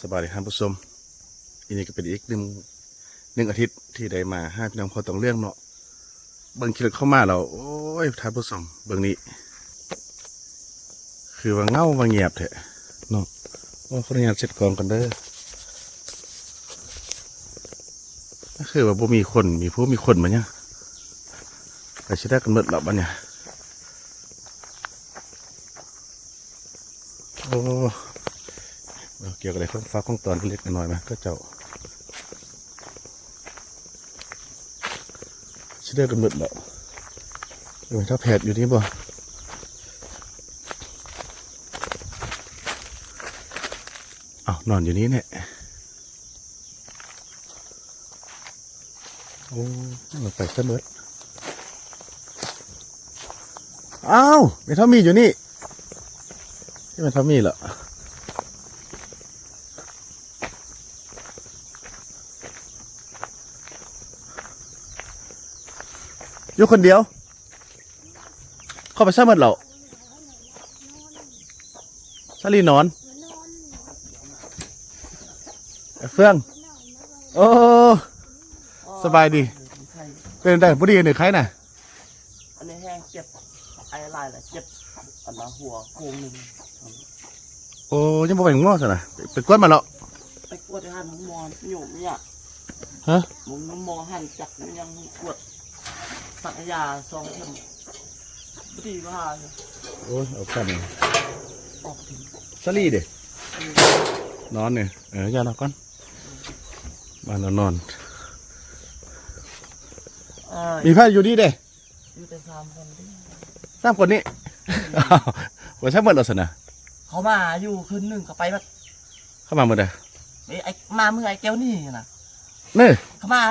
สบายดีครับผู้ชมอันนี้ก็เป็นอีกหนึ่งอาทิตย์ที่ได้มาห้าพี่น้องพอต้องเรื่องเนาะเบิ่งคลิปเข้ามาเราโอ้ยท่านผู้ชมเบิ่งนี้คือว่าเงาว่าเงียบแท้เนาะว่าคนงานเสร็จกองกันเด้อก็คือว่าบ่มีคนมีผู้มีคนมาเนี่ยไปชิได้กันหมดแล้วบ้านเนี่ยโอ้เกี่ยวกับอะไรข้องฟ้าข้องตอนเล็กน้อยมาก็เจ้าชิได้กันหมดแล้วถ้าแผดอยู่นี่บ่อ้าวนอนอยู่นี่เนี่ยโอ้เราไปซะเบิดอ้าวไม่เท่ามีอยู่นี่ที่มันเท่ามีเหรออยู่คนเดียวเข้าไปซะเบิดเหรอซาลีนอนเฟื่องโอ้สบายดีเป็นได้พอดีหนึ่งใครน่ะอันนี้แห้งเจ็บไอ้ลายแหละเจ็บอันมาหัวโค้งหนึ่งโอ้ยังบ่ไปงอสินะไปกวนมาแล้วไปกวดหันมอนอยู่เนี่ยฮะมึงมอหันจักยังกวดสักยาซองเข็มดีมากเลยโอ้ยเอากันออกถึงซาลีเด็นอนเนี่ยอย่านอนก่อนมานอนมีไพ่อยู่นี่เด้อยู่แต่3 คน3 คนนี้ว่าใช่เมื่อเราสนะเขามาอยู่คืนหนึ่งก็ไปแบบเข้ามาเมื่อใดไอ้มาเมื่อไอ้แก้วนี่นะนี่เขามา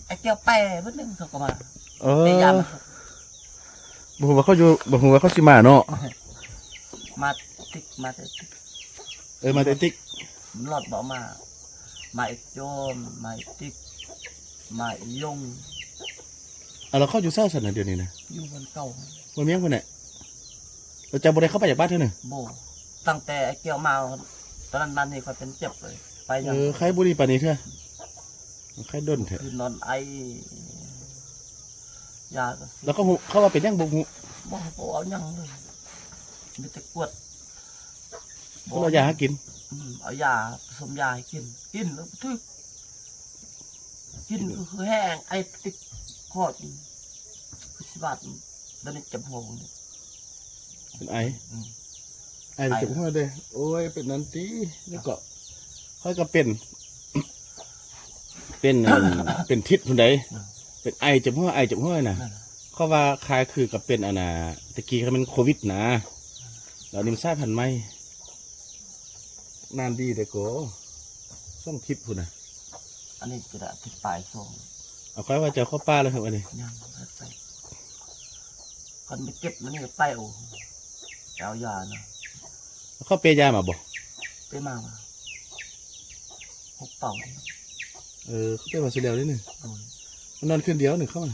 ไอ้แก้วแปรเพิ่งนึงเขาก็มาพยายามบุหัวเขาอยู่บุหัวเขาสิมาเนาะมาติ๊กมาติ๊กมาติ๊กหลอดบอกมาไอ้โจมมาไอ้ติ๊กมาไอ้ยงเราเข้าอยู่เศร้าสันนะเดี๋ยวนี้นะอยู่บนเก่าบนเมียงคนไหนเราจะบ่ได้เข้าไปจากบ้านเท่านึงโบตั้งแต่ไอ้เกี่ยวมาตอนนั้นมันนี่ค่อยเป็นเจ็บเลยไปยังใครบุรีปานี้เถอะใครด้นเถอะคือนอนไอยาแล้วก็เข้ามาเป็นยังบุกบ่เอายังเลยมีแต่กวดเรายาให้กินเอายาผสมยาให้กินแล้วทึกกินคือแห้งไอ้ติดคอดสิบบาทตอนนี้เจ็บหัวเนี่ยเป็นไอเจ็บหัวเลยโอ้ยเป็นนันตีแล้วก็ค่อยก็เป็นทิศคนใดเป็นไอเจ็บหัวน่ะเขาว่าคลายคือกับเป็นตะกี้เขาเป็นโควิดนะแล้วนี่มันสายพันธุ์ใหม่นานดีเด็กโก้ส่งทิพย์คุณนะอันนี้จะได้ทิพย์ปลายส่งเอาค่อยว่าจะเข้าป้าแล้วครับอันนี้ยังไปคนไปเก็บมันนี่ไปโอ้เอายานะเข้าเปยามาบ่ไปมาหกเป่าเขาเปมาสุดเดียวนิดหนึ่งมันนอนคืนเดียวหนึ่งเข้ามา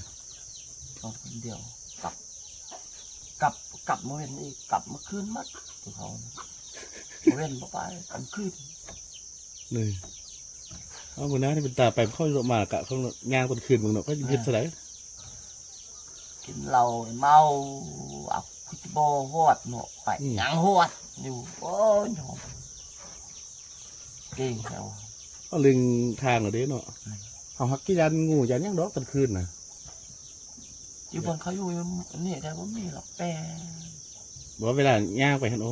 นอนคืนเดียวกลับมาเห็นอีกกลับมาคืนมัดตัวเขาเว้นไปกันคืนนี่เอาบุญนะที่เป็นตาไปเข้าโรงมากะเขางานคนคืนมึงเนาะก็ยิบสลายกินเหล้าเมาเอาคุตโบหอดเนาะไปยังหอดอยู่โอ้ยหอมเก่งแล้วก็ลึงทางเหรอเด้เนาะเอาฮักกี้ยันงูยันยังดอกกันคืนน่ะอยู่บนเขาอยู่นี่แต่ว่ามีหรอกแปรบอกเวลาย่างไปฮันโอ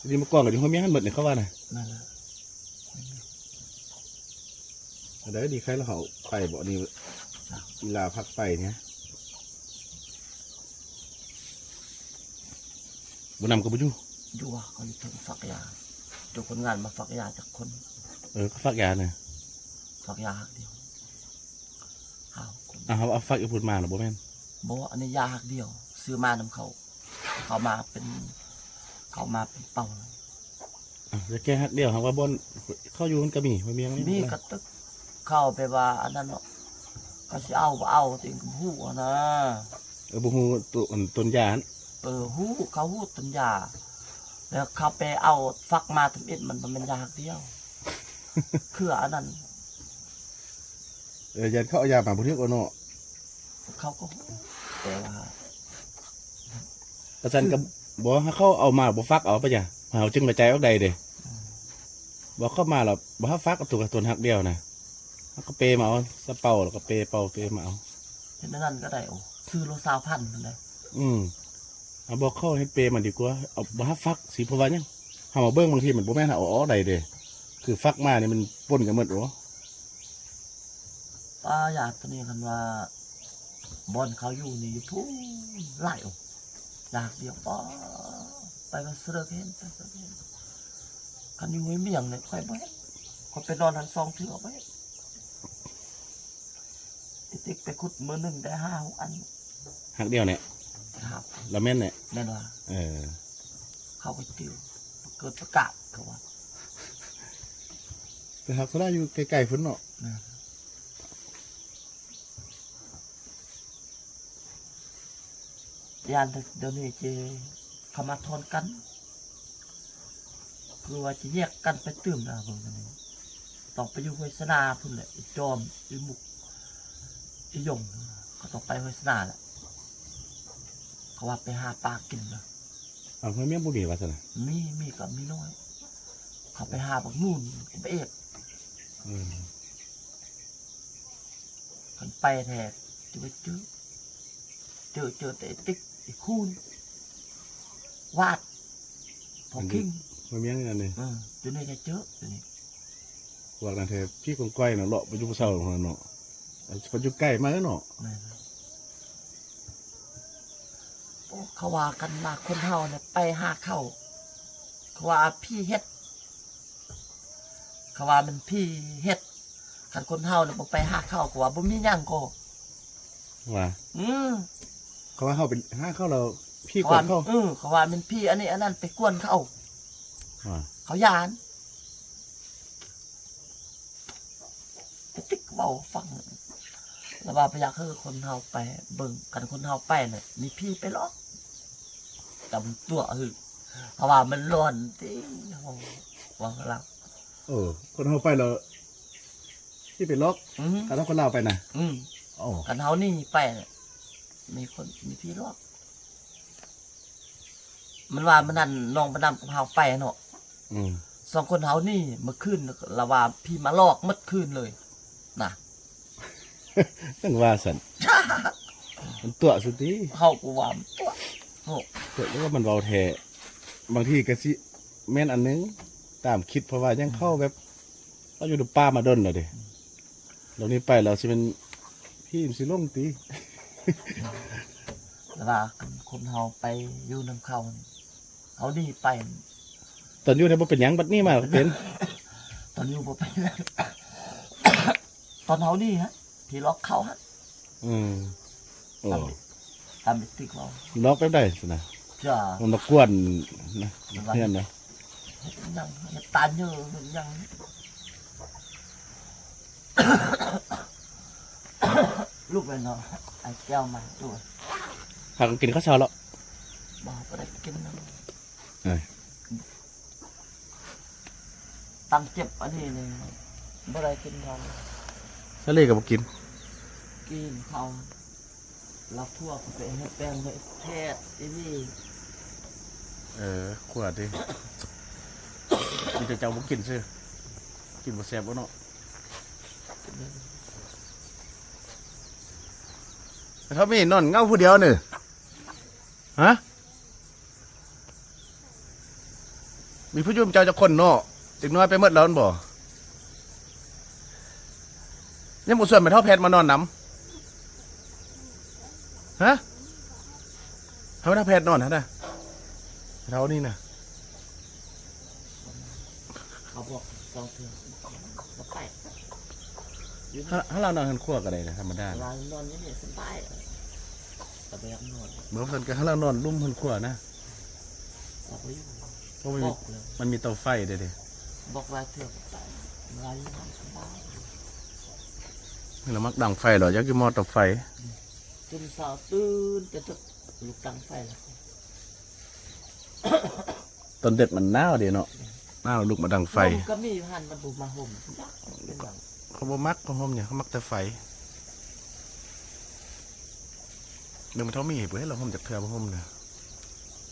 ดีมาก่อนกับที่ห้องเมียฮันหมดเนี่ยเขาว่าน่ะเดี๋ยวดีใครเราเขาไปบ่นี่เวลาพักไปเนี่ยบุญนำกับบุญอยู่ว่าเขาอยู่ถึงฝักยาจุคนงานมาฝักยาจากคนก็ฝักยาเนี่ยฝักยาหักเดียวเอาฝักอีพูดมาหรอบ่แม่นบ่อันนี้ยาหักเดียวซื้อมานำเขามาเป็นเป่าจะแก้หักเดียวครับว่าบนเข้าอยู่มันกระบี่มันมีกระตึกเข้าไปว่าอันนั้นเนาะเขาจะเอาติงหูนะบุหูต้นยาหูเขาหูต้นยา แล้วเขาไปเอาฟักมาทำอิดมันเป็นยาเดียว คืออันนั้น ยันเขาเอายามาบ่ทึกเอาเนาะ เขาก็แต่ว่า กระสันก็บ่ให้เขาเอามาบ่ฟักเอาปะจ้ะเฮาจึงกระจายออกใดเด้บ่เข้ามาแล้วบ่ฮับฟักเอาตัวกับตัวหักเดียวนะเฮาก็เปมาเอาสะเป่าแล้วก็เปเป่าเปมาเอา เห็นนั่นก็ได้โอ้ซื้อโล20,000นั่นแหละ เอาบอกเข้าให้เปมันดีกว่าเอาบ่ฮับฟักสิเพราะว่าหยังเฮามาเบิ่งบางทีมันบ่แม่นเอาออกใดเด้คือฟักมานี่มันปนกันหมดโอ้ ป้าอยากตัวนี้กันว่าบอนเขาอยู่นี่อยู่ทุ่งไล่โอ้อยากเดียวป้าไปมันเสือกเห็นไปเสือกเห็นกันอยู่ไม่เมียงเลยค่อยบ่เห็นค่อยไปนอนทัน2 เทื่อบ่เห็นติ๊กไปขุดมือหนึ่งได้5-6 อัน หักเดียวเนี่ย ครับ แล้วแม่นเนี่ย แน่นว่า อ เข้าไปติวเกิดประกาศเขาว่า แต่หักเขาได้อยู่ไกลๆพุ่นเนาะ ยานเดี๋ยวนี้จะเขามาทอนกันคือว่าจะแยกกันไปตื่มนะเบิ่งกันนี่ต้องไปอยู่เวสนาพุ่นแหละไอ้จอมไอ้มุกไอ้ยงก็ต้องไปเวสนาแหละเขาว่าไปหาปลากินนะ เอาเพิ่นแม่นบ่มีว่าซั่นน่ะ มีกับมีน้อย เขาไปหาบักนู่นไปเอ็ด อืม กันไปแท้จะไปเจอแต่ไอ้ติ๊กไอ้คูนวาดพอคิง มันมีหยังนั่นนี่ อยู่ในจะเจออยู่นี่ ว่ากันแท้พี่กงก้อยน่ะเลาะไปอยู่ผู้เฒ่าของเนาะไปอยู่ใกล้มาแล้วเนาะ นั่นน่ะโอ้เขาว่ากันมาคนเฮาเนี่ยไปหาเข้าเขาว่าพี่เฮ็ดเขาว่ามันพี่เฮ็ดคันคนเฮาเนี่ยบ่ไปหาเข้าเขาว่าบ่มีหยังก็ ว่า อืม เขาว่าเฮาเป็นหาเข้าเราพี่ เขา ก่อ ว่าน เข้า เขาว่ามันพี่อันนี้อันนั้นไปกวนเขา ว่า เขายานไอ้ติ๊กเว้าฟังแล้วว่าไปอยากให้คนเฮาไปเบิ่งกันคนเฮาไปเนี่ยมีพี่ไปหรอกจำตัวเพราะว่ามันร้อนจริงโอ้ว่าเรา คนเฮาไปแล้วพี่ไปล็อก อืม กันแล้วคนลาวไปน่ะ อืม อ๋อ กันเฮานี่ไปเนี่ยมีพี่หรอกมันว่ามันนั่นน้องประดำกับเฮาไปเนาะ อืม 2 คนเฮานี่เมื่อคืนละว่าพี่มาลอกเมื่อคืนเลยนะ ตั้งว่าซั่นมันตัวสุดติ เฮากูว่ามันตัวโอ้ เกิดว่ามันเบาแท้บางทีก็สิแม่นอันนึงตามคิดเพราะว่ายังเข้าแบบเราอยู่ในป่ามาดนแล้วเด้เรานี้ไปแล้วสิเป็นพี่มันสิลงติ แล้วว่าคนเฮาไปอยู่นำเขานี่เขานี่ไป ตอนอยู่ในบ่เป็นหยังบัดนี้มาเป็น ตอนอยู่บ่ไปแล้ว ตอนเฮานี่ฮะพี่ล็อกเขาฮะ อืมโอ้ ตามติ๊กเรา ล็อกไปได้สินะ จ้า มันมากวนนะเพื่อนนะ ยังตาเยอะยัง ลูกเป็นเนาะไอ้แก้วมาด้วย หากกินข้าวเช้าแล้ว บอกก็ได้กินนะ เอ้ย ตังเจ็บอันนี้เลยบ่ได้กินเรา ทะเลก็บ่กิน กินเขาเราทั่วไปให้แป้งให้แพทย์ที่นี่ ขวดดิมีแต่เจ้าบ่กินซื่อกินบ่แซ่บบ่เนาะแต่เขาไม่นอนเงาผู้เดียวนี่ฮะมีผู้ยุ่มเจ้าจะคนเนาะเด็กน้อยไปหมดแล้วนั่นบ่ยังบ่ส่วนไปเท่าแพทย์มานอนนำฮะเฮาเท่าแพทย์นอนฮะน่ะเท่านี้น่ะ เขาบอกสองเทื่อบ่ไป ถ้าเรานอนหันขั้วก็ได้นะธรรมดา เรานอนนี่สบายแต่ไปนอน เมื่อคนก็ให้เรานอนลุ่มหันขั้วนะ บอกไปอยู่ เพราะมัน บ มี อกเลย มันมีเตาไฟเด้ บอกรายเทื่อไปรายนอนสบาย เรามักดังไฟเหรอยักษ์มอเตาไฟ จนสาวตื่นจะลุกตั้งไฟแล้ว ตอนเด็กมันหนาวเดีเนาะหนาวลุกมาดังไฟ ห่มก็มีหันมันบุมาห่มเป็นอย่าง เขาบ่มักเขาห่มเนี่ยเขามักแต่ไฟเดี๋ยวมันเท่ามีเพื่อให้เราห่มจากเธอบ่ห่มเนี่ย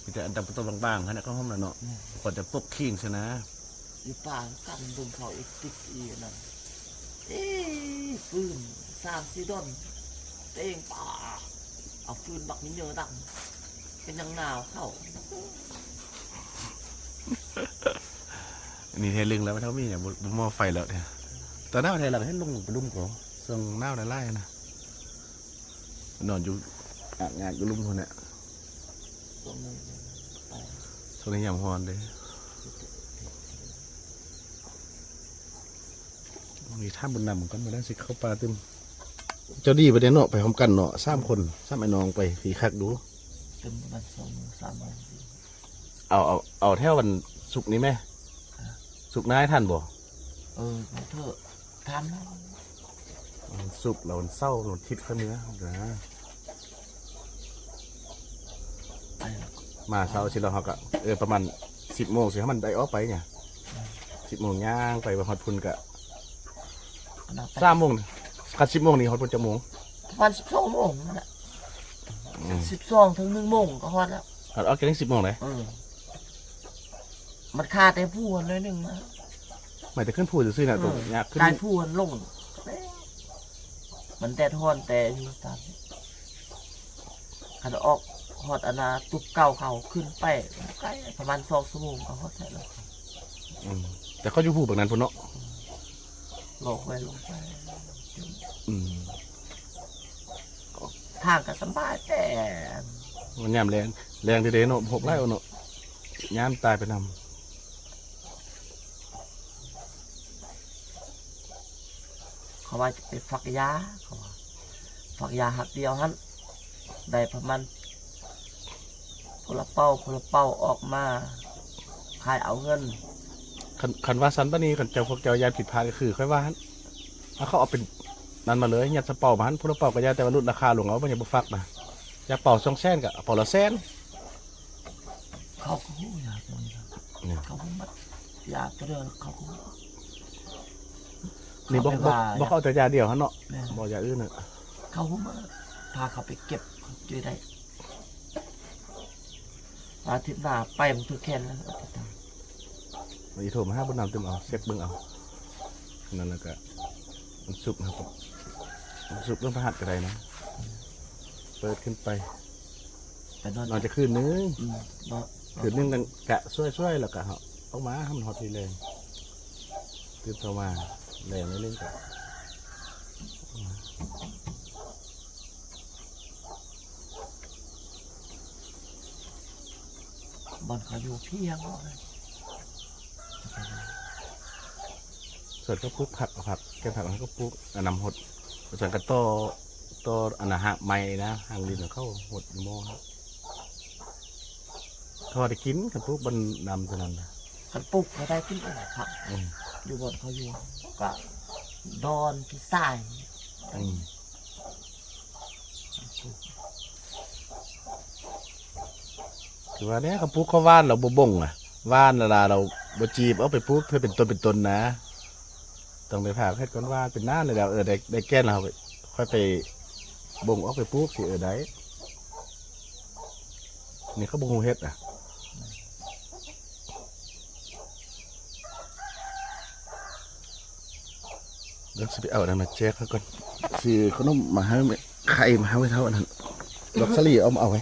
มีแต่อันดำตัวบางๆฮะเนี่ยก็ห่มแล้วเนาะก่อนจะปกขี้งใช่นะ อยู่ป่ากันบึงเขาอีกติดอีนั่นฟืน3-4 ดอนเต้งป่าเอาฟืนบักนี้เยอะดังเป็นยังหนาวเข้า อันนี้เทลึงแล้วมันเท่ามีเนี่ยบ่มอไฟแล้วเนี่ยตอนหน้าไทยเราให้ลงไปลุ่มก่อนส่งหน้าไล่นะนอนอยู่งานอยู่ลุ่มคนเนี่ย ส่วนหนึ่งไป ส่งในยามฮอนเลยมีท่าบุญนำเหมือนกันมาได้สิเข้าป่าตึมเจ้าดีประเด็นเนาะไปพร้อมกันเนาะ3 คน3ไอ้น้องไปฝีคักดู เป็นวัน2-3 วัน เอาแถววันศุกร์นี้ไหมศุกร์หน้าให้ท่านบ่ มาเถอะทานแล้ว วันศุกร์เราวันเสาร์เราทิศข้าเนื้อนะ ไป มาเช้าชิเราเขาก็ประมาณ10 โมงสิให้มันได้ออกไปเนี่ย10 โมงย่างไปประมาณพุ่นกะ3 โมงกัด10 โมงนี่ฮอดพุ่นจะโมง วัน12 โมงนั่นแหละ12 ถึง 1 โมงก็ฮอดแล้ว ฮอดออกจาก10 โมงเลย มันขาดแต่ผู้คนเลยหนึ่งนะ หมายถึงขึ้นพูดซื่อๆน่ะตรงยากขึ้น กายผู้คนลงมันแต่ทอนแต่อยู่ตามขันออกฮอดอนาตุกเก่าเขาขึ้นไปใกล้ประมาณ2 ชั่วโมงก็ฮอดแล้ว แต่เขาอยู่พูดแบบนั้นพุ่นเนาะ ลงไปลงไป อืม ทางก็สบายแต่ มันยามแรงเด้ๆเนาะ6 ไร่เอาเนาะยามตายไปนำ เขาว่าจะไปฝักยาเขาว่าฝักยาหักเดียวฮั่นได้ประมาณพลเป้าออกมาขายเอาเงิน คันว่าสันปะนี้คันเจ้าพวกเจ้ายายผิดพลาดก็คือค่อยว่าเขาเอาเป็นนั่นมาเลยยัดสเป่ามาหันพวกเป่าก็ยาแต่ว่ารุ่นราคาหลวงเอาไม่ใช่บุฟักนะยาเป่า200,000กับเป่าละ100,000 เขาก็หูยาตัวนี้นะ เนี่ย เขาหูมัดยาตัวเดียวเขาหู นี่บ่เข้าแต่ยาเดียวฮะเนาะ แม่ บ่ยาอื่นน่ะ เขาหูมัดพาเขาไปเก็บเขาช่วยได้อาทิตย์หน้าไปมันถือแค่นั้นอาทิตย์หน้า วันนี้โทรมาหาบุญนำเต็มเอาเช็คเบิ่งเอานั่นแล้วก็มันสุกนะครับมันสุกเรื่องพระหัตถ์ก็ได้นะเปิดขึ้นไป ไปนอน นอนจะคืนนึง เนาะ คืนนึงกันกะช่วยๆแล้วก็เอามาให้มันฮอตทีแรงตื่นเข้ามาแรงเล่นๆกัน บอลเขาอยู่เพียงเลย ส่วนก็ปลูกผักแกงผักแล้วก็ปลูกนำหดส่วนก็โตอันนะฮะไม้นะหางลินเข้าหดอยู่หม้อครับทอดได้กินกันปลูกบนนำสนั่นนะ กันปลุกเขาได้ขึ้นอะไรครับอยู่บนเขาอยู่ก็ดอนพี่สาย คือว่าเนี้ยเขาปลูกเขาว่านเราบ่บ่งอ่ะว่านเวลาเราบ่จีบเอาไปปลูกเพื่อเป็นตนนะต้องไปผ่าเพชรก้อนว่านเป็นน้าเลยแล้วได้แก้นเราค่อยไปบ่งเอาไปปลูกสิได้นี่เขาบ่งหูเฮ็ดอ่ะเดี๋ยวสิไปเอาอันนั้นมาแจกเขาก่อนซื้อขนมมาให้ไข่มาให้ไว้เท่านั้นดอกสลีเอามาเอาไว้